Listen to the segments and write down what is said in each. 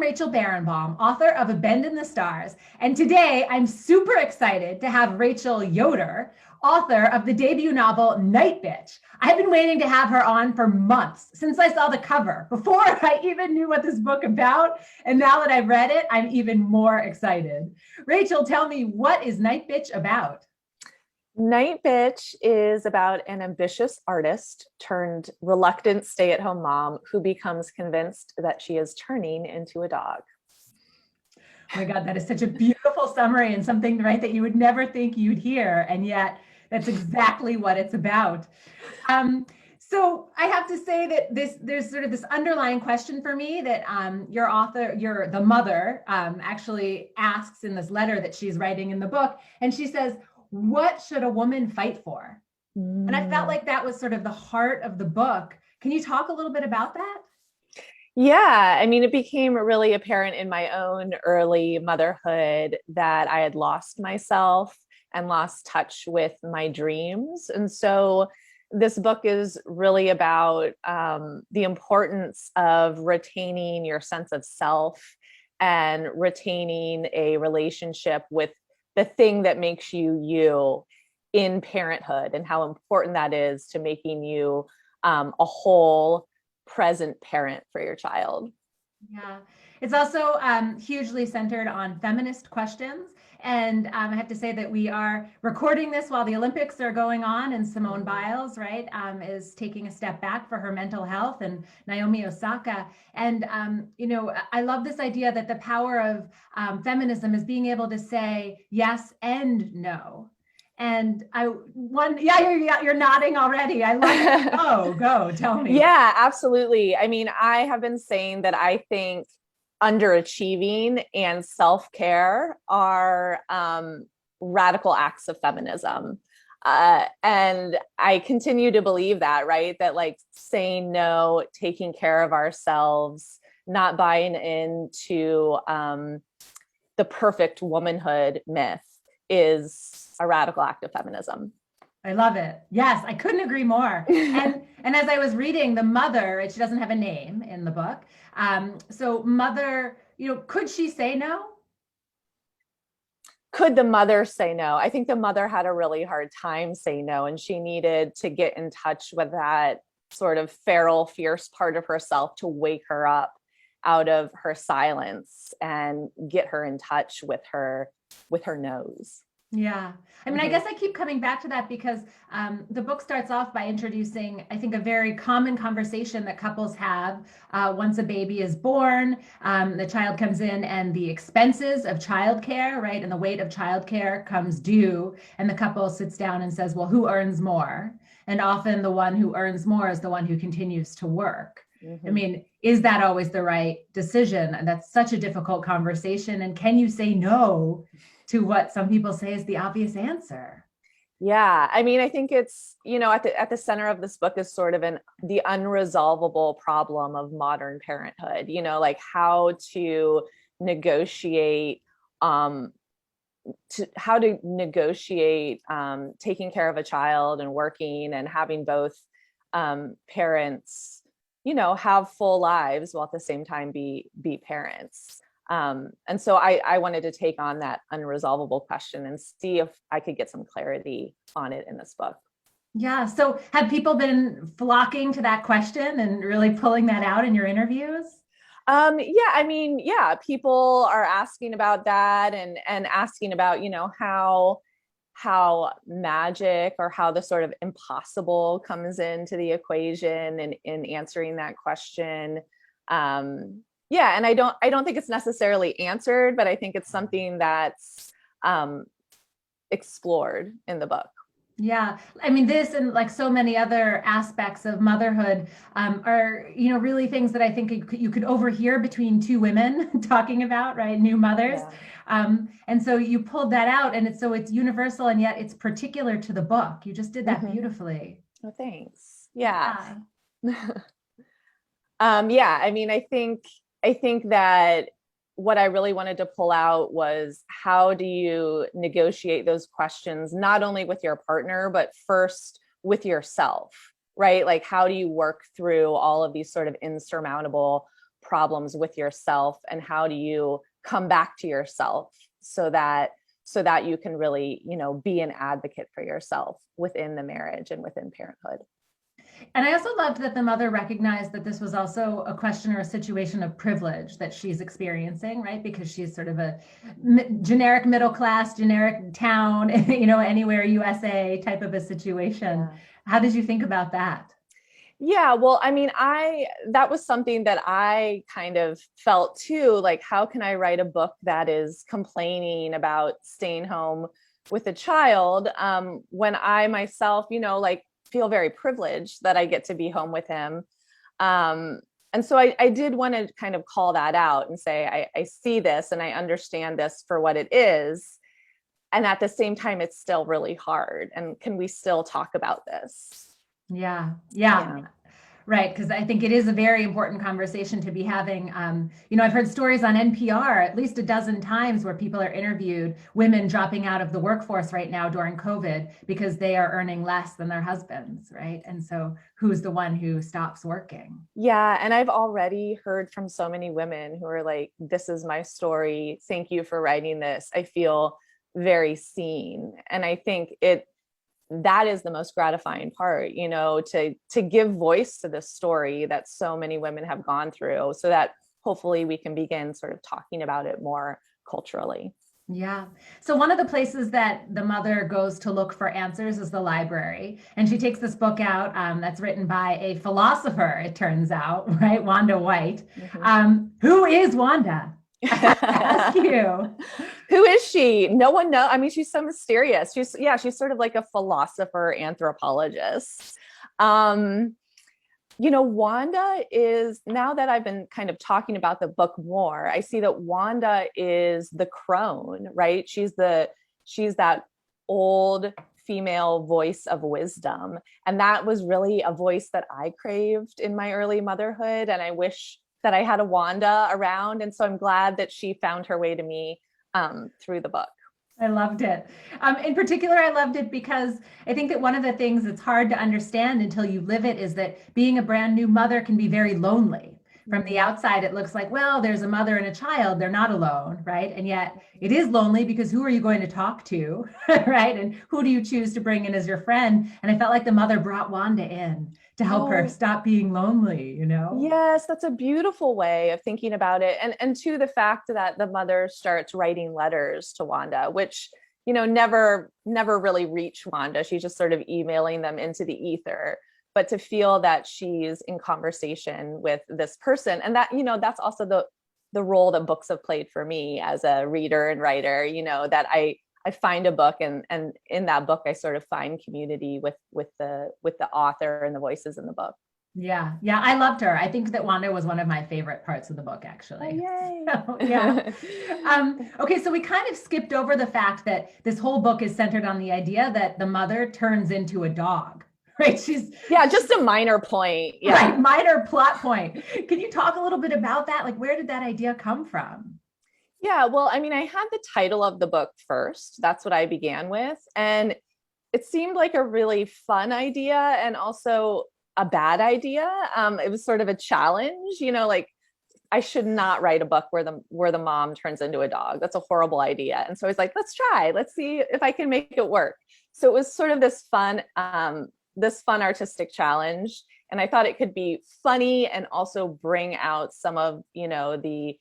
Rachel Barenbaum, author of A Bend in the Stars. And today I'm super excited to have Rachel Yoder, author of the debut novel Night Bitch. I've been waiting to have her on for months, since I saw the cover, before I even knew what this book about. And now that I've read it, I'm even more excited. Rachel, tell me, what is Night Bitch about? Night Bitch is about an ambitious artist turned reluctant stay-at-home mom who becomes convinced that she is turning into a dog. Oh my God, that is such a beautiful summary and something, right, that you would never think you'd hear. And yet that's exactly what it's about. So I have to say that there's sort of this underlying question for me that the mother, actually asks in this letter that she's writing in the book. And she says, what should a woman fight for? And I felt like that was sort of the heart of the book. Can you talk a little bit about that? Yeah, I mean, it became really apparent in my own early motherhood that I had lost myself and lost touch with my dreams. And so this book is really about the importance of retaining your sense of self and retaining a relationship with the thing that makes you you in parenthood, and how important that is to making you a whole present parent for your child. Yeah, it's also hugely centered on feminist questions. And I have to say that we are recording this while the Olympics are going on, and Simone Biles, right, is taking a step back for her mental health, and Naomi Osaka. And, I love this idea that the power of feminism is being able to say yes and no. And you're nodding already. I love it. Oh, go, tell me. Yeah, absolutely. I mean, I have been saying that I think underachieving and self-care are radical acts of feminism. And I continue to believe that, right? That like saying no, taking care of ourselves, not buying into the perfect womanhood myth is a radical act of feminism. I love it. Yes, I couldn't agree more. And as I was reading, the mother, she doesn't have a name in the book. So mother, could she say no? Could the mother say no? I think the mother had a really hard time saying no, and she needed to get in touch with that sort of feral, fierce part of herself to wake her up out of her silence and get her in touch with her nose. Yeah. I mean, I guess I keep coming back to that because the book starts off by introducing, I think, a very common conversation that couples have once a baby is born. The child comes in and the expenses of childcare, right, and the weight of childcare comes due. And the couple sits down and says, well, who earns more? And often the one who earns more is the one who continues to work. I mean, is that always the right decision? And that's such a difficult conversation. And can you say no to what some people say is the obvious answer? Yeah, I mean, I think it's, at the center of this book is sort of the unresolvable problem of modern parenthood, like how to negotiate taking care of a child and working and having both parents, have full lives while at the same time be parents. And so I wanted to take on that unresolvable question and see if I could get some clarity on it in this book. Yeah. So have people been flocking to that question and really pulling that out in your interviews? Yeah, I mean, yeah, people are asking about that and asking about, how magic or how the sort of impossible comes into the equation and in answering that question. Yeah, and I don't think it's necessarily answered, but I think it's something that's explored in the book. Yeah, I mean, this and like so many other aspects of motherhood are, really things that I think you could overhear between two women talking about, right? New mothers. Yeah. And so you pulled that out, and it's universal, and yet it's particular to the book. You just did that beautifully. Oh, thanks. Yeah. Yeah, I mean, I think that what I really wanted to pull out was how do you negotiate those questions, not only with your partner, but first with yourself, right? Like, how do you work through all of these sort of insurmountable problems with yourself, and how do you come back to yourself so that you can really, be an advocate for yourself within the marriage and within parenthood. And I also loved that the mother recognized that this was also a question or a situation of privilege that she's experiencing, right? Because she's sort of a generic middle class, generic town, anywhere USA type of a situation. Yeah. How did you think about that? Yeah, well, I mean, that was something that I kind of felt too, like, how can I write a book that is complaining about staying home with a child, when I myself, feel very privileged that I get to be home with him. And so I did want to kind of call that out and say, I see this and I understand this for what it is. And at the same time, it's still really hard. And can we still talk about this? Yeah. Right. Because I think it is a very important conversation to be having. I've heard stories on NPR at least a dozen times where people are interviewed, women dropping out of the workforce right now during COVID because they are earning less than their husbands. Right. And so who's the one who stops working? Yeah. And I've already heard from so many women who are like, this is my story. Thank you for writing this. I feel very seen. And I think that is the most gratifying part, to give voice to this story that so many women have gone through, so that hopefully we can begin sort of talking about it more culturally. Yeah. So one of the places that the mother goes to look for answers is the library. And she takes this book out that's written by a philosopher, it turns out, right? Wanda White. Mm-hmm. Who is Wanda? Ask you. Who is she? No one knows. I mean, she's so mysterious. She's sort of like a philosopher anthropologist. Wanda is, now that I've been kind of talking about the book more, I see that Wanda is the crone, right? She's that old female voice of wisdom. And that was really a voice that I craved in my early motherhood. And I wish that I had a Wanda around. And so I'm glad that she found her way to me through the book. I loved it. In particular, I loved it because I think that one of the things that's hard to understand until you live it is that being a brand new mother can be very lonely. From the outside, it looks like, well, there's a mother and a child. They're not alone, right? And yet it is lonely because who are you going to talk to, right? And who do you choose to bring in as your friend? And I felt like the mother brought Wanda in to help her stop being lonely, Yes, that's a beautiful way of thinking about it. And to the fact that the mother starts writing letters to Wanda, which, never really reach Wanda. She's just sort of emailing them into the ether. But to feel that she's in conversation with this person, and that, that's also the role that books have played for me as a reader and writer, that I find a book and in that book, I sort of find community with the author and the voices in the book. Yeah. I loved her. I think that Wanda was one of my favorite parts of the book, actually. Oh, yay. So, yeah. Okay. So we kind of skipped over the fact that this whole book is centered on the idea that the mother turns into a dog. Right. Just a minor point. Yeah. Right. Minor plot point. Can you talk a little bit about that? Like, where did that idea come from? Yeah. Well, I mean, I had the title of the book first. That's what I began with. And it seemed like a really fun idea and also a bad idea. It was sort of a challenge, like I should not write a book where the mom turns into a dog. That's a horrible idea. And so I was like, let's try. Let's see if I can make it work. So it was sort of this fun artistic challenge. And I thought it could be funny and also bring out some of, the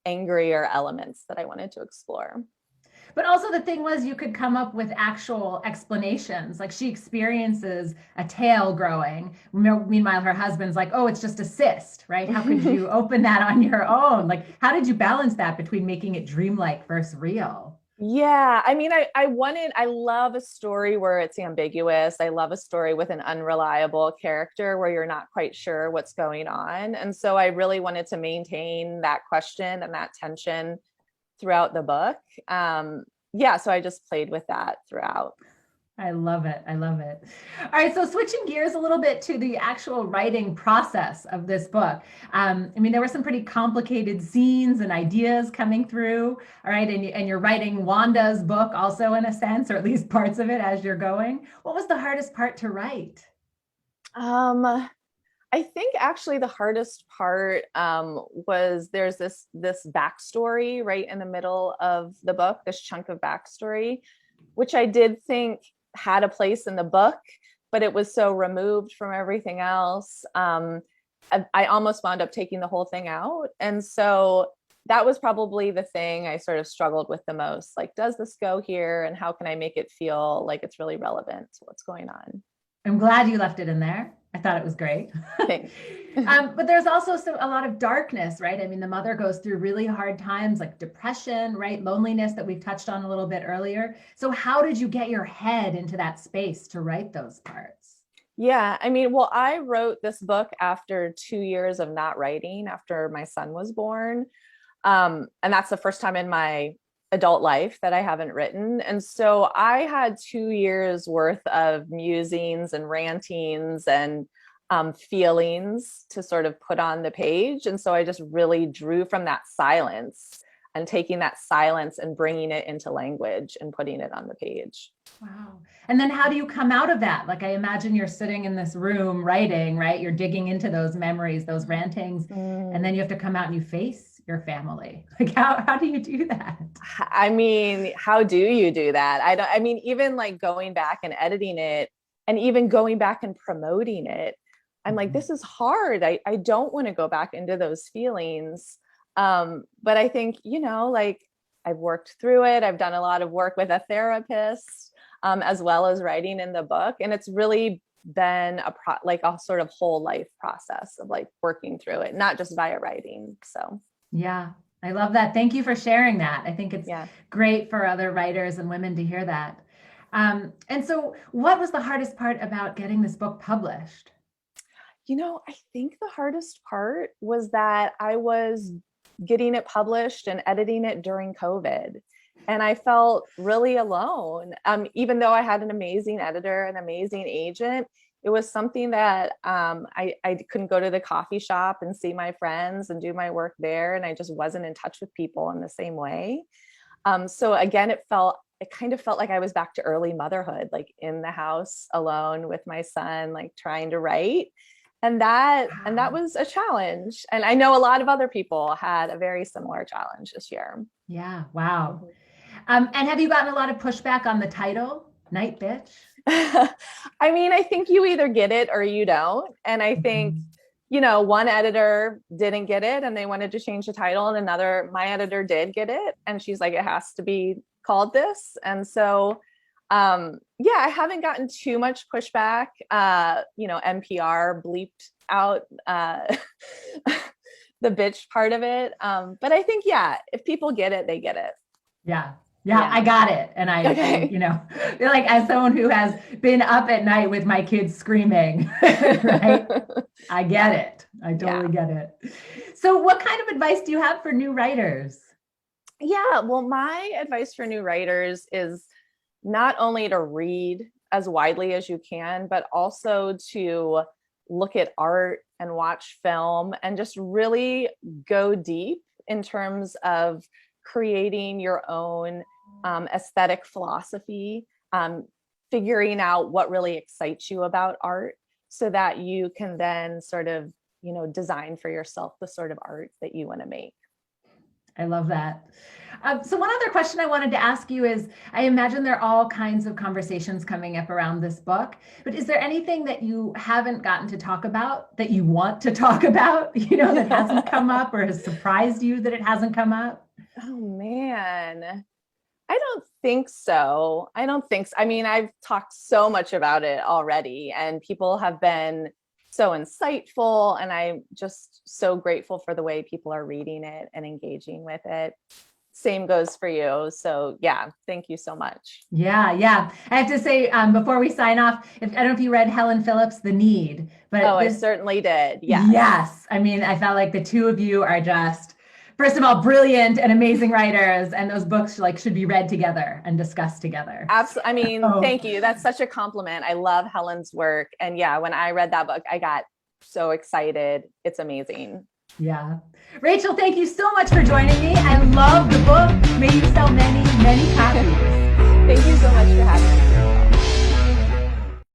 angrier elements that I wanted to explore. But also the thing was you could come up with actual explanations. Like she experiences a tail growing. Meanwhile, her husband's like, oh, it's just a cyst, right? How could you open that on your own? Like, how did you balance that between making it dreamlike versus real? Yeah, I mean, I love a story where it's ambiguous. I love a story with an unreliable character where you're not quite sure what's going on. And so I really wanted to maintain that question and that tension throughout the book. So I just played with that throughout. I love it. All right. So switching gears a little bit to the actual writing process of this book. There were some pretty complicated scenes and ideas coming through. All right. And you're writing Wanda's book also in a sense, or at least parts of it as you're going. What was the hardest part to write? I think actually the hardest part was there's this backstory right in the middle of the book, this chunk of backstory, which I did think had a place in the book, but it was so removed from everything else. I almost wound up taking the whole thing out. And so that was probably the thing I sort of struggled with the most. Like, does this go here? And how can I make it feel like it's really relevant to what's going on? I'm glad you left it in there. I thought it was great. Thanks. But there's also a lot of darkness, right? I mean, the mother goes through really hard times like depression, right? Loneliness that we've touched on a little bit earlier. So how did you get your head into that space to write those parts? Yeah, I mean, well, I wrote this book after 2 years of not writing after my son was born. And that's the first time in my adult life that I haven't written. And so I had 2 years worth of musings and rantings and feelings to sort of put on the page. And so I just really drew from that silence and taking that silence and bringing it into language and putting it on the page. Wow. And then how do you come out of that? Like, I imagine you're sitting in this room writing, right? You're digging into those memories, those rantings, and then you have to come out and you face your family. Like, how do you do that? I mean, how do you do that? I mean, even like going back and editing it and even going back and promoting it, I'm like, this is hard. I don't want to go back into those feelings. But I think, like I've worked through it. I've done a lot of work with a therapist, as well as writing in the book. And it's really been a sort of whole life process of like working through it, not just via writing. So. Yeah, I love that. Thank you for sharing that. I think it's great for other writers and women to hear that. And so what was the hardest part about getting this book published? I think the hardest part was that I was getting it published and editing it during COVID. And I felt really alone. Even though I had an amazing editor, an amazing agent, it was something that I couldn't go to the coffee shop and see my friends and do my work there. And I just wasn't in touch with people in the same way. So again, it kind of felt like I was back to early motherhood, like in the house alone with my son, like trying to write. And that was a challenge. And I know a lot of other people had a very similar challenge this year. Yeah. Wow. And have you gotten a lot of pushback on the title, Night Bitch? I mean, I think you either get it or you don't. And I think, one editor didn't get it and they wanted to change the title, and my editor did get it. And she's like, it has to be called this. And so, I haven't gotten too much pushback. NPR bleeped out the bitch part of it. But I think, if people get it, they get it. Yeah, I got it. And like, as someone who has been up at night with my kids screaming, right? I get it. I totally get it. So what kind of advice do you have for new writers? Yeah, well, my advice for new writers is not only to read as widely as you can, but also to look at art and watch film and just really go deep in terms of creating your own aesthetic philosophy, figuring out what really excites you about art so that you can then sort of, design for yourself the sort of art that you want to make. I love that. So one other question I wanted to ask you is, I imagine there are all kinds of conversations coming up around this book, but is there anything that you haven't gotten to talk about that you want to talk about, that hasn't come up or has surprised you that it hasn't come up? Oh, man. I don't think so. I mean, I've talked so much about it already, and people have been so insightful, and I'm just so grateful for the way people are reading it and engaging with it. Same goes for you. So thank you so much. Yeah. I have to say, before we sign off, I don't know if you read Helen Phillips' The Need, but I certainly did. Yes. I mean, I felt like the two of you are just, first of all, brilliant and amazing writers, and those books should be read together and discussed together. Absolutely. I mean, Thank you. That's such a compliment. I love Helen's work. And when I read that book, I got so excited. It's amazing. Yeah. Rachel, thank you so much for joining me. I love the book. May you sell many, many copies. Thank you so much for having me.